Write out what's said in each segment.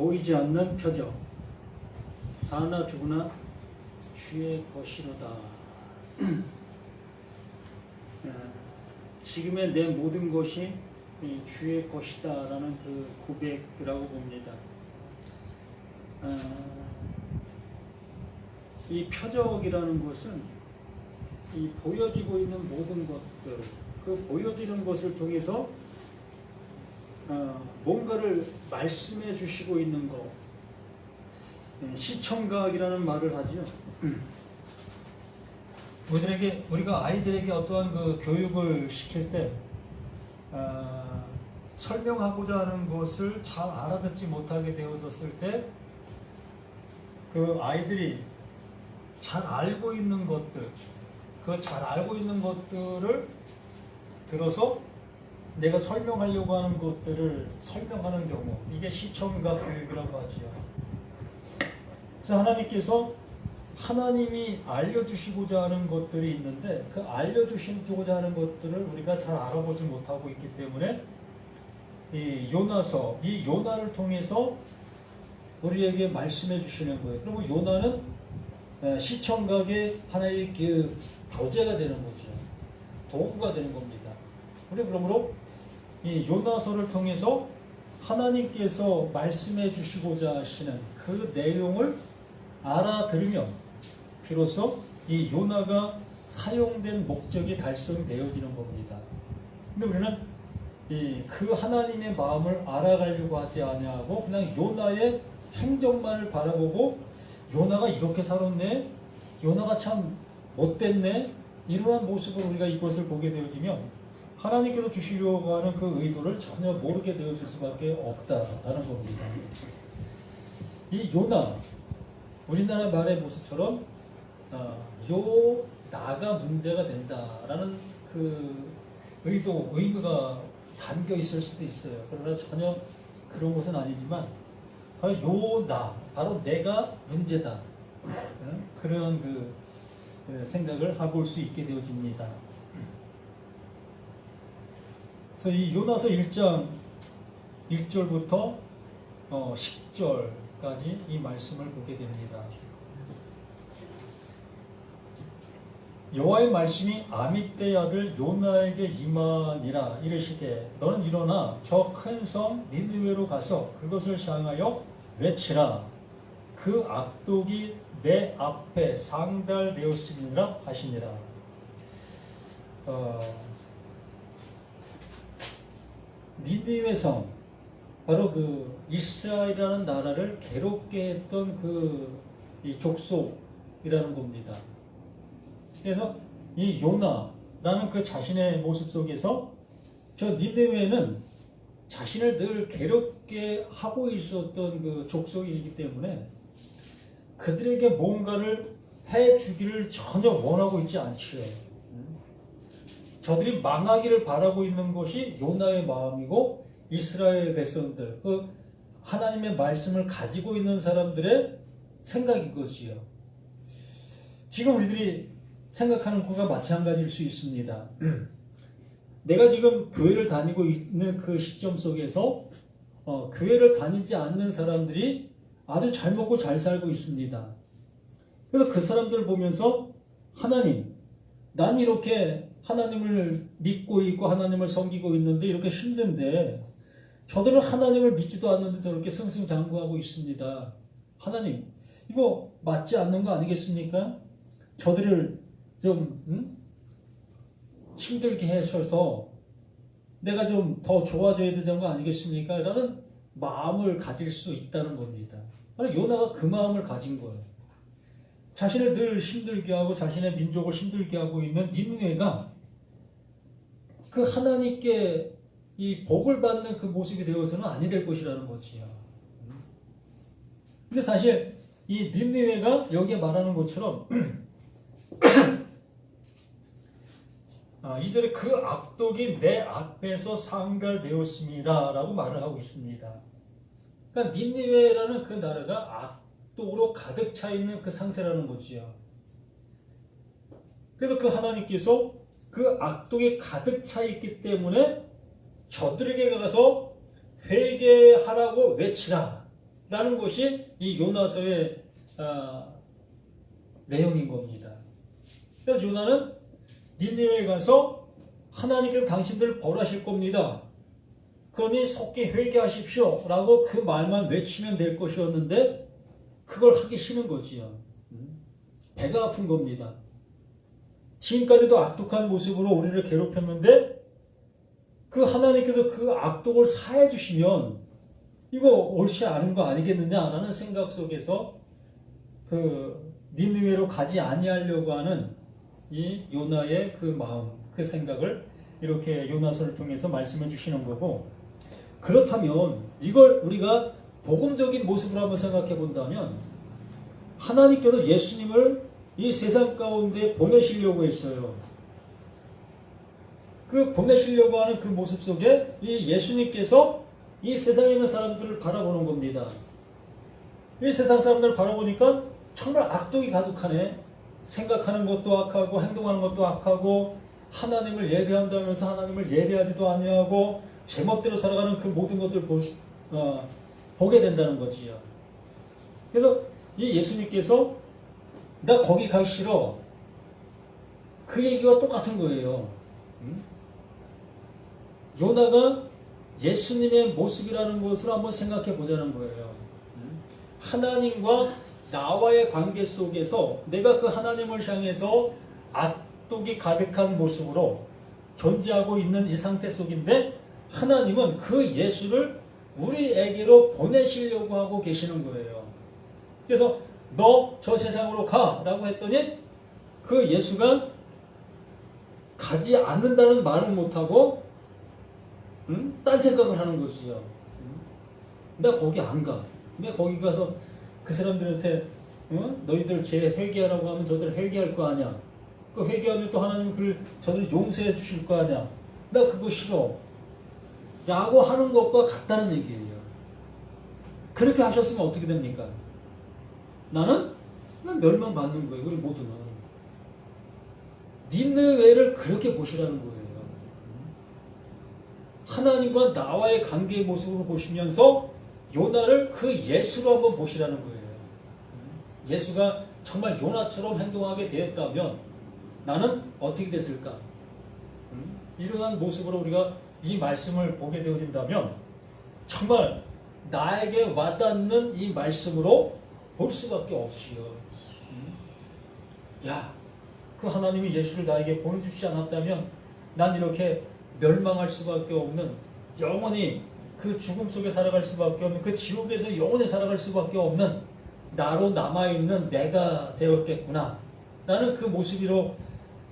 보이지 않는 표적, 사나 죽으나 주의 것이로다. 지금의 내 모든 것이 주의 것이다 라는 그 고백이라고 봅니다. 이 표적이라는 것은 이 보여지고 있는 모든 것들, 그 보여지는 것을 통해서 뭔가를 말씀해 주시고 있는 것, 시청각이라는 말을 하죠. 우리가 아이들에게 어떠한 그 교육을 시킬 때 설명하고자 하는 것을 잘 알아듣지 못하게 되어졌을 때 그 아이들이 잘 알고 있는 것들, 그 잘 알고 있는 것들을 들어서 내가 설명하려고 하는 것들을 설명하는 경우, 이게 시청각 교육이라고 하지요. 그래서 하나님께서 하나님이 알려주시고자 하는 것들이 있는데 그 알려주시고자 하는 것들을 우리가 잘 알아보지 못하고 있기 때문에 이 요나서, 이 요나를 통해서 우리에게 말씀해 주시는 거예요. 그리고 요나는 시청각의 하나의 그 교재가 되는 거죠. 도구가 되는 겁니다. 우리 그러므로 이 요나서를 통해서 하나님께서 말씀해 주시고자 하시는 그 내용을 알아들으면 비로소 이 요나가 사용된 목적이 달성되어지는 겁니다. 근데 우리는 그 하나님의 마음을 알아가려고 하지 아니하고 그냥 요나의 행정만을 바라보고 요나가 이렇게 살았네, 요나가 참 못됐네, 이러한 모습으로 우리가 이것을 보게 되어지면 하나님께서 주시려고 하는 그 의도를 전혀 모르게 되어질 수밖에 없다라는 겁니다. 이 요나, 우리나라 말의 모습처럼 요나가 문제가 된다라는 그 의미가 담겨 있을 수도 있어요. 그러나 전혀 그런 것은 아니지만 바로 요나, 바로 내가 문제다, 그런 그 생각을 해볼 수 있게 되어집니다. 그래서 이 요나서 1장 1절부터 10절까지 이 말씀을 보게 됩니다. 여호와의 말씀이 아미떼의 아들 요나에게 임하니라. 이르시되 너는 일어나 저 큰 성 니느웨로 가서 그것을 향하여 외치라. 그 악독이 내 앞에 상달되었음이니라 하시니라. 니느웨 성, 바로 그 이스라엘이라는 나라를 괴롭게 했던 이 족속이라는 겁니다. 그래서 이 요나라는 그 자신의 모습 속에서 저 니느웨는 자신을 늘 괴롭게 하고 있었던 그 족속이기 때문에 그들에게 뭔가를 해주기를 전혀 원하고 있지 않지요. 저들이 망하기를 바라고 있는 것이 요나의 마음이고 이스라엘 백성들, 그 하나님의 말씀을 가지고 있는 사람들의 생각인 것이요. 지금 우리들이 생각하는 것과 마찬가지일 수 있습니다. 내가 지금 교회를 다니고 있는 그 시점 속에서 교회를 다니지 않는 사람들이 아주 잘 먹고 잘 살고 있습니다. 그래서 그 사람들을 보면서 하나님, 난 이렇게 하나님을 믿고 있고 하나님을 섬기고 있는데 이렇게 힘든데 저들은 하나님을 믿지도 않는데 저렇게 승승장구하고 있습니다. 하나님, 이거 맞지 않는 거 아니겠습니까? 저들을 좀 힘들게 해서서 내가 좀 더 좋아져야 되는 거 아니겠습니까? 라는 마음을 가질 수 있다는 겁니다. 요나가 그 마음을 가진 거예요. 자신을 늘 힘들게 하고 자신의 민족을 힘들게 하고 있는 니느웨가 그 하나님께 이 복을 받는 그 모습이 되어서는 아니 될 것이라는 거지요. 근데 사실 이 니느웨가 여기에 말하는 것처럼 2절에 그 악독이 내 앞에서 상달되었습니다 라고 말을 하고 있습니다. 그러니까 니느웨라는 그 나라가 악독으로 가득 차 있는 그 상태라는 거지요. 그래서 그 하나님께서 그 악독이 가득 차 있기 때문에 저들에게 가서 회개하라고 외치라. 라는 것이 이 요나서의 내용인 겁니다. 그래서 요나는 니느웨에 가서 하나님께서 당신들을 벌하실 겁니다. 그러니 속히 회개하십시오 라고 그 말만 외치면 될 것이었는데 그걸 하기 싫은 거지요. 배가 아픈 겁니다. 지금까지도 악독한 모습으로 우리를 괴롭혔는데 그 하나님께서 그 악독을 사해 주시면 이거 옳지 않은 거 아니겠느냐라는 생각 속에서 그 니느웨로 가지 아니하려고 하는 이 요나의 그 마음, 그 생각을 이렇게 요나서를 통해서 말씀해 주시는 거고, 그렇다면 이걸 우리가 복음적인 모습으로 한번 생각해 본다면 하나님께서 예수님을 이 세상 가운데 보내시려고 했어요. 그 보내시려고 하는 그 모습 속에 이 예수님께서 이 세상에 있는 사람들을 바라보는 겁니다. 이 세상 사람들을 바라보니까 정말 악독이 가득하네. 생각하는 것도 악하고 행동하는 것도 악하고 하나님을 예배한다면서 하나님을 예배하지도 아니하고 제멋대로 살아가는 그 모든 것들을 보게 된다는 거지요. 그래서 이 예수님께서 나 거기 가기 싫어. 그 얘기가 똑같은 거예요. 요나가 예수님의 모습이라는 것을 한번 생각해 보자는 거예요. 하나님과 나와의 관계 속에서 내가 그 하나님을 향해서 악독이 가득한 모습으로 존재하고 있는 이 상태 속인데 하나님은 그 예수를 우리에게로 보내시려고 하고 계시는 거예요. 그래서 너 저 세상으로 가 라고 했더니 그 예수가 가지 않는다는 말을 못하고 딴 생각을 하는 것이죠. 나 거기 안 가. 내 거기 가서 그 사람들한테 너희들 쟤 회개하라고 하면 저들 회개할 거 아니야. 그 회개하면 또 하나님 저들 용서해 주실 거 아니야. 나 그거 싫어. 라고 하는 것과 같다는 얘기예요. 그렇게 하셨으면 어떻게 됩니까? 난 멸망받는 거예요. 우리 모두는. 니느웨를 그렇게 보시라는 거예요. 하나님과 나와의 관계의 모습으로 보시면서 요나를 그 예수로 한번 보시라는 거예요. 예수가 정말 요나처럼 행동하게 되었다면 나는 어떻게 됐을까? 이러한 모습으로 우리가 이 말씀을 보게 되어진다면 정말 나에게 와닿는 이 말씀으로 볼 수밖에 없지요. 야, 그 하나님이 예수를 나에게 보내주시지 않았다면 난 이렇게 멸망할 수밖에 없는, 영원히 그 죽음 속에 살아갈 수밖에 없는, 그 지옥에서 영원히 살아갈 수밖에 없는 나로 남아있는 내가 되었겠구나 라는 그 모습으로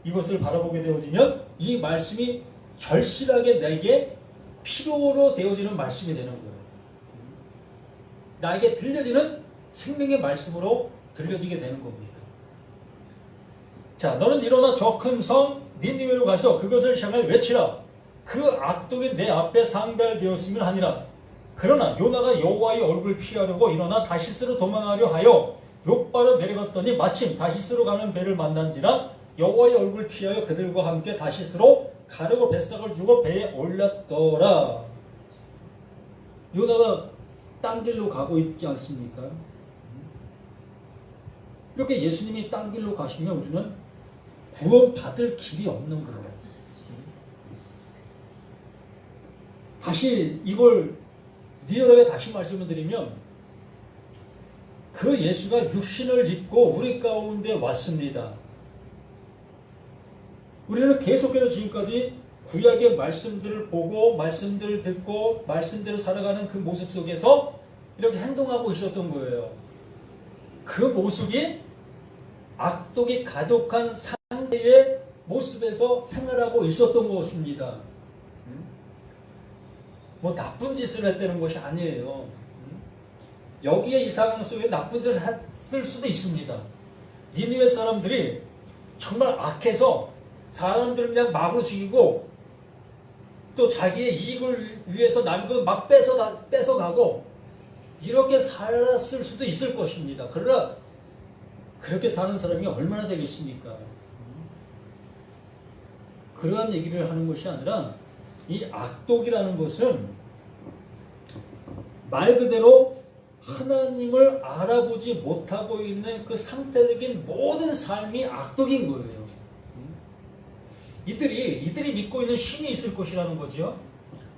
이것을 바라보게 되어지면 이 말씀이 절실하게 내게 필요로 되어지는 말씀이 되는 거예요. 나에게 들려지는 생명의 말씀으로 들려지게 되는 겁니다. 자, 너는 일어나 저 큰 성 니느웨로 가서 그것을 향하여 외치라. 그 악독이 내 앞에 상달되었으면 하니라. 그러나 요나가 여호와의 얼굴을 피하려고 일어나 다시스로 도망하려 하여 욥바로 내려갔더니 마침 다시스로 가는 배를 만난지라 여호와의 얼굴을 피하여 그들과 함께 다시스로 가려고 뱃삭을 주고 배에 올랐더라. 요나가 딴 길로 가고 있지 않습니까? 이렇게 예수님이 딴 길로 가시면 우리는 구원받을 길이 없는 거예요. 다시 이걸 리얼하게 다시 말씀을 드리면 그 예수가 육신을 입고 우리 가운데 왔습니다. 우리는 계속해서 지금까지 구약의 말씀들을 보고 말씀들을 듣고 말씀대로 살아가는 그 모습 속에서 이렇게 행동하고 있었던 거예요. 그 모습이 악독이 가득한 상대의 모습에서 생활하고 있었던 것입니다. 뭐 나쁜 짓을 했다는 것이 아니에요. 여기에 이 상황 속에 나쁜 짓을 했을 수도 있습니다. 니느웨 사람들이 정말 악해서 사람들을 그냥 막으로 죽이고 또 자기의 이익을 위해서 남들 막 뺏어가고 이렇게 살았을 수도 있을 것입니다. 그러나 그렇게 사는 사람이 얼마나 되겠습니까? 그러한 얘기를 하는 것이 아니라 이 악독이라는 것은 말 그대로 하나님을 알아보지 못하고 있는 그 상태적인 모든 삶이 악독인 거예요. 이들이 믿고 있는 신이 있을 것이라는 거죠.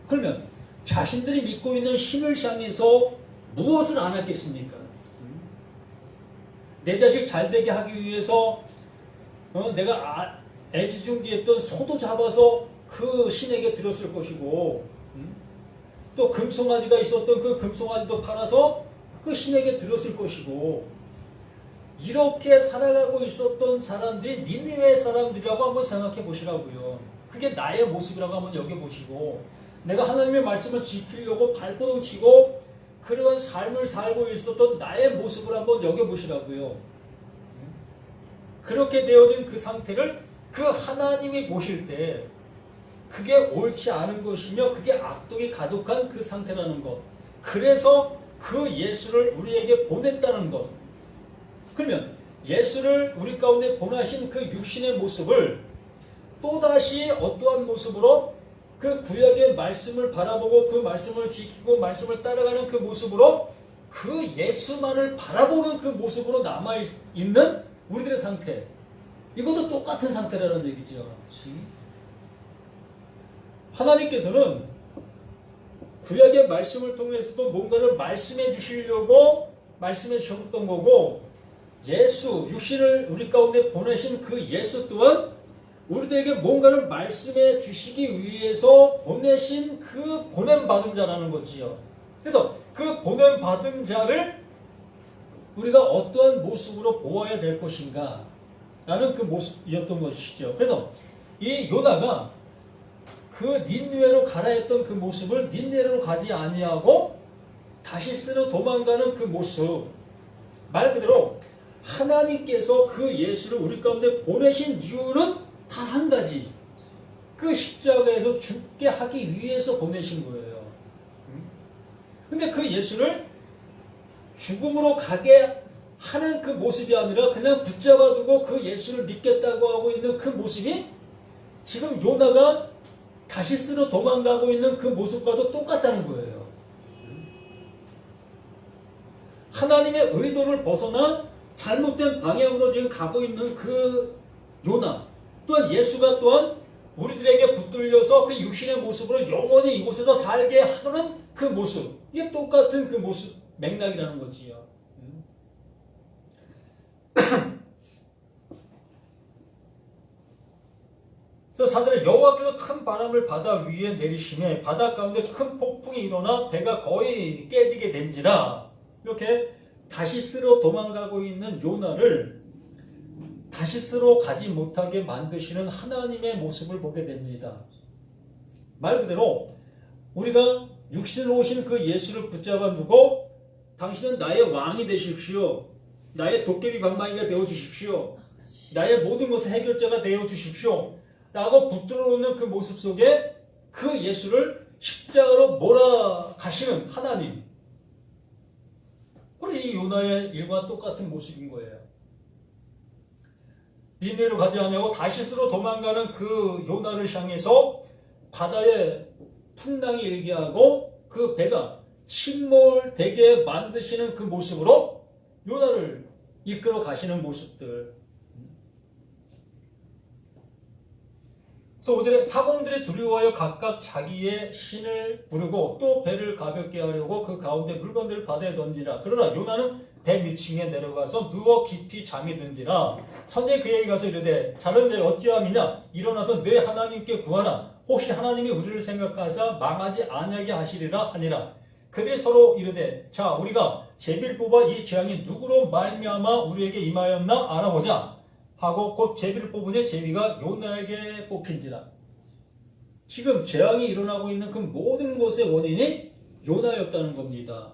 그러면 자신들이 믿고 있는 신을 향해서 무엇을 안 하겠습니까? 내 자식 잘 되게 하기 위해서 내가 애지중지했던 소도 잡아서 그 신에게 드렸을 것이고, 또 금송아지가 있었던 그 금송아지도 팔아서 그 신에게 드렸을 것이고, 이렇게 살아가고 있었던 사람들이 니느웨 사람들이라고 한번 생각해 보시라고요. 그게 나의 모습이라고 한번 여겨보시고, 내가 하나님의 말씀을 지키려고 발버둥 치고 그런 삶을 살고 있었던 나의 모습을 한번 여겨보시라고요. 그렇게 되어진 그 상태를 그 하나님이 보실 때 그게 옳지 않은 것이며 그게 악독이 가득한 그 상태라는 것. 그래서 그 예수를 우리에게 보냈다는 것. 그러면 예수를 우리 가운데 보내신 그 육신의 모습을 또다시 어떠한 모습으로 그 구약의 말씀을 바라보고 그 말씀을 지키고 말씀을 따라가는 그 모습으로 그 예수만을 바라보는 그 모습으로 남아있는 우리들의 상태. 이것도 똑같은 상태라는 얘기죠. 하나님께서는 구약의 말씀을 통해서도 뭔가를 말씀해 주시려고 말씀해 주셨던 거고, 예수, 육신을 우리 가운데 보내신 그 예수 또한 우리들에게 뭔가를 말씀해 주시기 위해서 보내신 그 보냄받은 자라는 거지요. 그래서 그 보냄받은 자를 우리가 어떠한 모습으로 보아야 될 것인가 라는 그 모습이었던 것이죠. 그래서 이 요나가 그 닌느웨로 가라 했던 그 모습을 닌느웨로 가지 아니하고 다시스로 도망가는 그 모습, 말 그대로 하나님께서 그 예수를 우리 가운데 보내신 이유는 단 한 가지, 그 십자가에서 죽게 하기 위해서 보내신 거예요. 근데 그 예수를 죽음으로 가게 하는 그 모습이 아니라 그냥 붙잡아 두고 그 예수를 믿겠다고 하고 있는 그 모습이 지금 요나가 다시스로 도망가고 있는 그 모습과도 똑같다는 거예요. 하나님의 의도를 벗어나 잘못된 방향으로 지금 가고 있는 그 요나, 또한 예수가 또한 우리들에게 붙들려서 그 육신의 모습으로 영원히 이곳에서 살게 하는 그 모습, 이게 똑같은 그 모습 맥락이라는 거지요. 그래서 사절에 여호와께서 큰 바람을 바다 위에 내리시매 바다 가운데 큰 폭풍이 일어나 배가 거의 깨지게 된지라. 이렇게 다시스로 도망가고 있는 요나를 다시스로 가지 못하게 만드시는 하나님의 모습을 보게 됩니다. 말 그대로 우리가 육신으로 오신 그 예수를 붙잡아 두고 당신은 나의 왕이 되십시오. 나의 도깨비 방망이가 되어주십시오. 나의 모든 것의 해결자가 되어주십시오. 라고 붙들어 놓는 그 모습 속에 그 예수를 십자가로 몰아가시는 하나님. 바로 이 요나의 일과 똑같은 모습인 거예요. 닌느웨로 가지 않냐고 다시스로 도망가는 그 요나를 향해서 바다에 풍랑이 일게 하고 그 배가 침몰되게 만드시는 그 모습으로 요나를 이끌어 가시는 모습들. 그래서 5절에 사공들이 두려워하여 각각 자기의 신을 부르고 또 배를 가볍게 하려고 그 가운데 물건들을 바다에 던지라. 그러나 요나는 배 밑층에 내려가서 누워 깊이 잠이 든지라. 선제 그에게 가서 이르되 자는 자 어찌함이냐 일어나서 내 하나님께 구하라. 혹시 하나님이 우리를 생각하사 망하지 아니하게 하시리라 하니라. 그들이 서로 이르되 자 우리가 제비를 뽑아 이 재앙이 누구로 말미암아 우리에게 임하였나 알아보자 하고 곧 제비를 뽑으니 제비가 요나에게 뽑힌지라. 지금 재앙이 일어나고 있는 그 모든 것의 원인이 요나였다는 겁니다.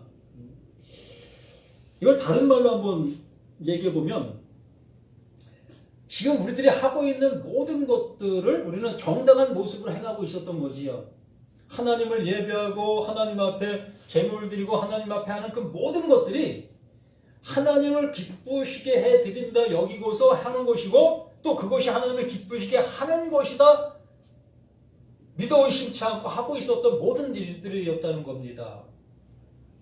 이걸 다른 말로 한번 얘기해 보면 지금 우리들이 하고 있는 모든 것들을 우리는 정당한 모습으로 행하고 있었던 거지요. 하나님을 예배하고 하나님 앞에 제물을 드리고 하나님 앞에 하는 그 모든 것들이 하나님을 기쁘시게 해드린다 여기고서 하는 것이고 또 그것이 하나님을 기쁘시게 하는 것이다 믿어 의심치 않고 하고 있었던 모든 일들이었다는 겁니다.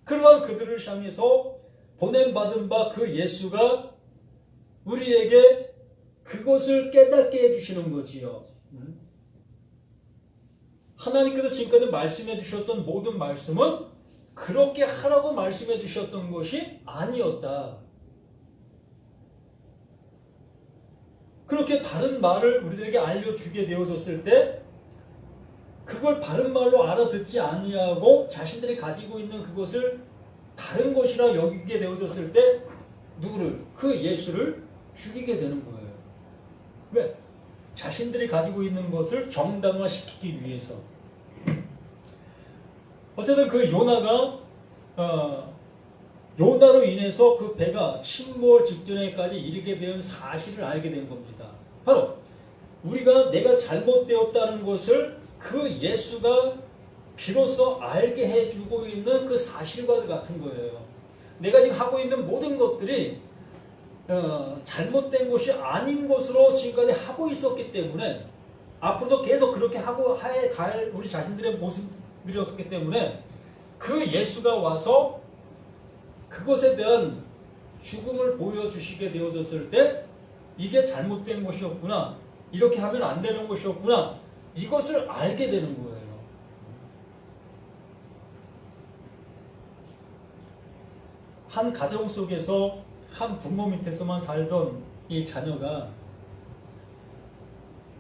그러한 그들을 향해서 보냄받은 바 그 예수가 우리에게 그것을 깨닫게 해주시는 거지요. 하나님께서 지금까지 말씀해 주셨던 모든 말씀은 그렇게 하라고 말씀해 주셨던 것이 아니었다. 그렇게 바른 말을 우리들에게 알려주게 되어졌을 때 그걸 바른 말로 알아듣지 아니하고 자신들이 가지고 있는 그것을 다른 것이라 여기게 되어졌을 때 누구를? 그 예수를 죽이게 되는 거예요. 왜? 자신들이 가지고 있는 것을 정당화시키기 위해서. 어쨌든 그 요나가 요나로 인해서 그 배가 침몰 직전에까지 이르게 된 사실을 알게 된 겁니다. 바로 우리가 내가 잘못되었다는 것을 그 예수가 비로소 알게 해주고 있는 그 사실과 같은 거예요. 내가 지금 하고 있는 모든 것들이 잘못된 것이 아닌 것으로 지금까지 하고 있었기 때문에 앞으로도 계속 그렇게 하고 갈 우리 자신들의 모습이었기 때문에 그 예수가 와서 그것에 대한 죽음을 보여주시게 되어졌을 때 이게 잘못된 것이었구나, 이렇게 하면 안 되는 것이었구나, 이것을 알게 되는 거예요. 한 가정 속에서 한 부모 밑에서만 살던 이 자녀가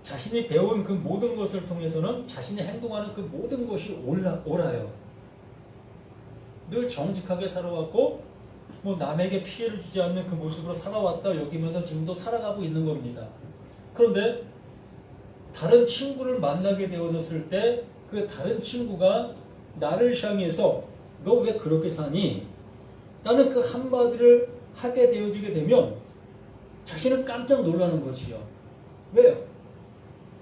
자신이 배운 그 모든 것을 통해서는 자신이 행동하는 그 모든 것이 옳아요. 늘 정직하게 살아왔고 뭐 남에게 피해를 주지 않는 그 모습으로 살아왔다 여기면서 지금도 살아가고 있는 겁니다. 그런데 다른 친구를 만나게 되어졌을 때 그 다른 친구가 나를 향해서 너 왜 그렇게 사니? 라는 그 한마디를 하게 되어지게 되면 자신은 깜짝 놀라는 거지요. 왜요?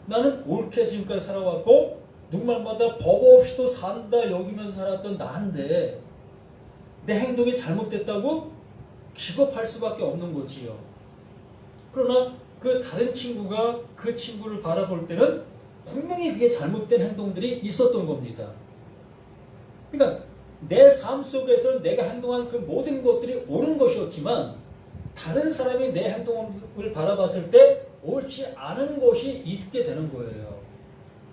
나는 옳게 지금까지 살아왔고 누구말마다 법 없이도 산다 여기면서 살았던 나인데 내 행동이 잘못됐다고 기겁할 수밖에 없는 거지요. 그러나 그 다른 친구가 그 친구를 바라볼 때는 분명히 그게 잘못된 행동들이 있었던 겁니다. 그러니까 내 삶 속에서는 내가 행동한 그 모든 것들이 옳은 것이었지만 다른 사람이 내 행동을 바라봤을 때 옳지 않은 것이 있게 되는 거예요.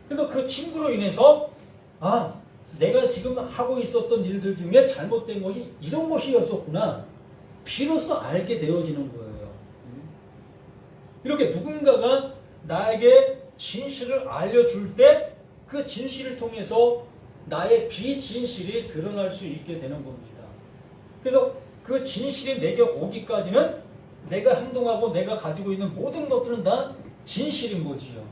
그러니까 그 친구로 인해서 내가 지금 하고 있었던 일들 중에 잘못된 것이 이런 것이었었구나 비로소 알게 되어지는 거예요. 이렇게 누군가가 나에게 진실을 알려줄 때 그 진실을 통해서 나의 비진실이 드러날 수 있게 되는 겁니다. 그래서 그 진실이 내게 오기까지는 내가 행동하고 내가 가지고 있는 모든 것들은 다 진실인 거지요.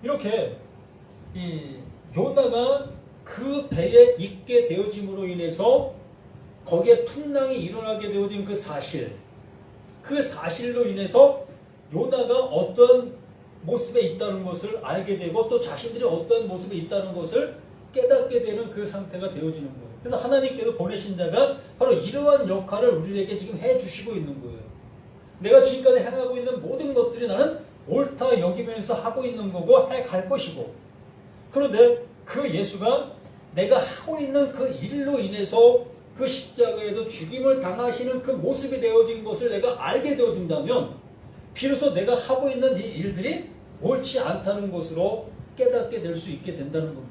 이렇게 이 요나가 그 배에 있게 되어짐으로 인해서 거기에 풍랑이 일어나게 되어진 그 사실, 그 사실로 인해서 요나가 어떤 모습에 있다는 것을 알게 되고 또 자신들이 어떤 모습에 있다는 것을 깨닫게 되는 그 상태가 되어지는 거예요. 그래서 하나님께서 보내신 자가 바로 이러한 역할을 우리에게 지금 해주시고 있는 거예요. 내가 지금까지 행하고 있는 모든 것들이 나는 옳다 여기면서 하고 있는 거고 해갈 것이고, 그런데 그 예수가 내가 하고 있는 그 일로 인해서 그 십자가에서 죽임을 당하시는 그 모습이 되어진 것을 내가 알게 되어준다면 비로소 내가 하고 있는 이 일들이 옳지 않다는 것으로 깨닫게 될 수 있게 된다는 겁니다.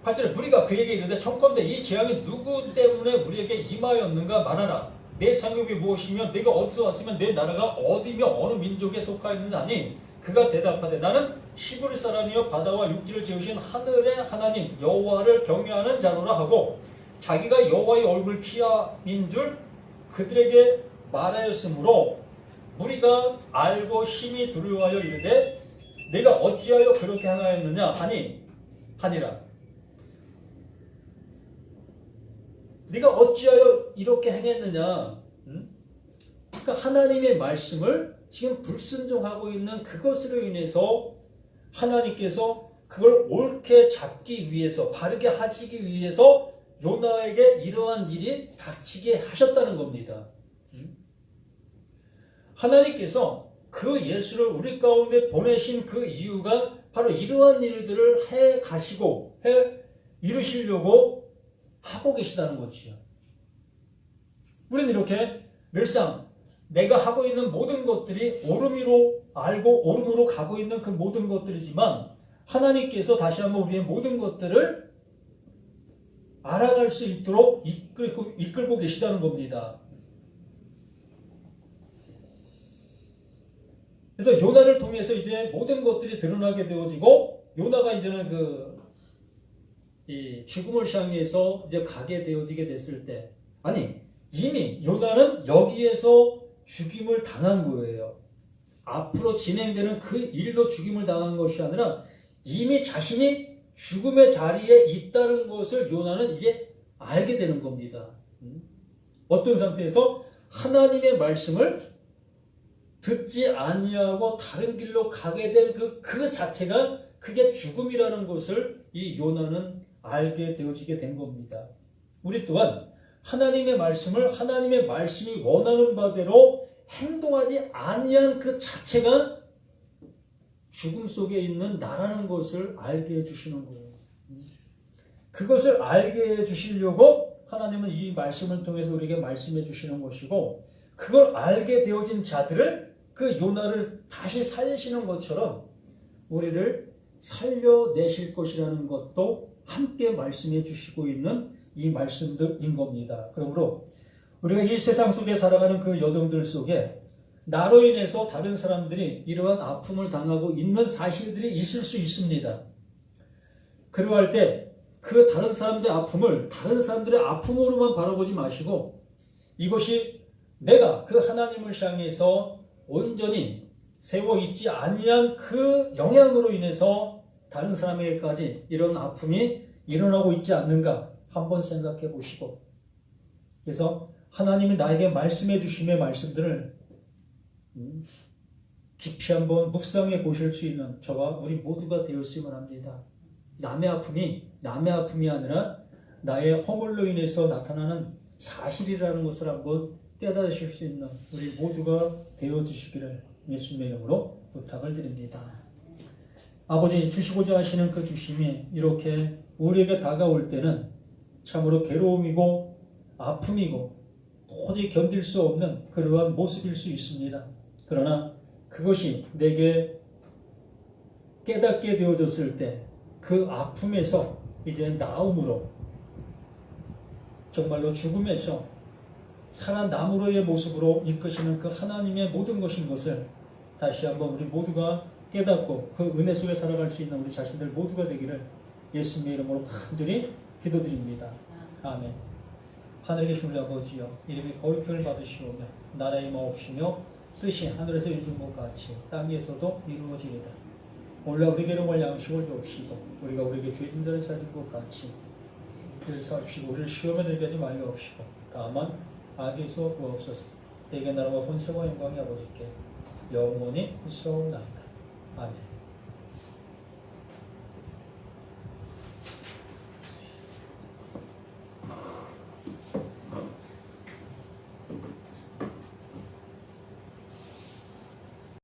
팔절에 무리가 그에게 이르되 청컨대 이 재앙이 누구 때문에 우리에게 임하였는가 말하라. 내 상급이 무엇이며 내가 어디서 왔으면 내 나라가 어디며 어느 민족에 속하였느냐니 그가 대답하되 나는 히브리 사람이여 바다와 육지를 지으신 하늘의 하나님 여호와를 경외하는 자로라 하고 자기가 여호와의 얼굴 피함인 줄 그들에게 말하였으므로 무리가 알고 심히 두려워하여 이르되 내가 어찌하여 그렇게 행하였느냐 하니라. 네가 어찌하여 이렇게 행했느냐? 그러니까 하나님의 말씀을 지금 불순종하고 있는 그것으로 인해서 하나님께서 그걸 옳게 잡기 위해서 바르게 하시기 위해서 요나에게 이러한 일이 닥치게 하셨다는 겁니다. 하나님께서 그 예수를 우리 가운데 보내신 그 이유가 바로 이러한 일들을 해 가시고 이루시려고 하고 계시다는 거지요. 우리는 이렇게 늘상 내가 하고 있는 모든 것들이 옳음으로 알고 옳음으로 가고 있는 그 모든 것들이지만 하나님께서 다시 한번 우리의 모든 것들을 알아갈 수 있도록 이끌고 계시다는 겁니다. 그래서 요나를 통해서 이제 모든 것들이 드러나게 되어지고 요나가 이제는 이 죽음을 향해서 이제 가게 되어지게 됐을 때 이미 요나는 여기에서 죽임을 당한 거예요. 앞으로 진행되는 그 일로 죽임을 당한 것이 아니라 이미 자신이 죽음의 자리에 있다는 것을 요나는 이제 알게 되는 겁니다. 어떤 상태에서 하나님의 말씀을 듣지 아니하고 다른 길로 가게 된 그 자체가 그게 죽음이라는 것을 이 요나는 알게 되어지게 된 겁니다. 우리 또한 하나님의 말씀을 하나님의 말씀이 원하는 바대로 행동하지 아니한 그 자체가 죽음 속에 있는 나라는 것을 알게 해주시는 거예요. 그것을 알게 해주시려고 하나님은 이 말씀을 통해서 우리에게 말씀해 주시는 것이고 그걸 알게 되어진 자들을 그 요나를 다시 살리시는 것처럼 우리를 살려내실 것이라는 것도 함께 말씀해 주시고 있는 이 말씀들인 겁니다. 그러므로 우리가 이 세상 속에 살아가는 그 여정들 속에 나로 인해서 다른 사람들이 이러한 아픔을 당하고 있는 사실들이 있을 수 있습니다. 그러할 때 그 다른 사람들의 아픔을 다른 사람들의 아픔으로만 바라보지 마시고 이것이 내가 그 하나님을 향해서 온전히 세워 있지 아니한 그 영향으로 인해서 다른 사람에게까지 이런 아픔이 일어나고 있지 않는가 한번 생각해 보시고 그래서 하나님이 나에게 말씀해 주심의 말씀들을 깊이 한번 묵상해 보실 수 있는 저와 우리 모두가 되었으면 합니다. 남의 아픔이 아니라 나의 허물로 인해서 나타나는 사실이라는 것을 한번 깨달으실 수 있는 우리 모두가 되어주시기를 예수님의 이름으로 부탁을 드립니다. 아버지 주시고자 하시는 그 주심이 이렇게 우리에게 다가올 때는 참으로 괴로움이고 아픔이고 도저히 견딜 수 없는 그러한 모습일 수 있습니다. 그러나 그것이 내게 깨닫게 되어졌을 때 그 아픔에서 이제 나음으로 정말로 죽음에서 살아남으로의 모습으로 이끄시는 그 하나님의 모든 것인 것을 다시 한번 우리 모두가 깨닫고 그 은혜 속에 살아갈 수 있는 우리 자신들 모두가 되기를 예수님의 이름으로 간절히 기도드립니다. 아멘. 하늘에 계신 우리 아버지여 이름이 거룩함을 받으시오며 나라의 임하옵시며 뜻이 하늘에서 이루어진 것 같이 땅에서도 이루어지리다. 오늘 우리에게 일용할 양식을 주옵시고 우리가 우리에게 죄진 자를 사줄 것 같이 늘 사옵시고 우리를 시험에 들게 하지 말려 없시고 다만 악에서 구하옵소서. 대개 나라와 권세와 영광이 아버지께 영원히 있사옵나이다. 아멘.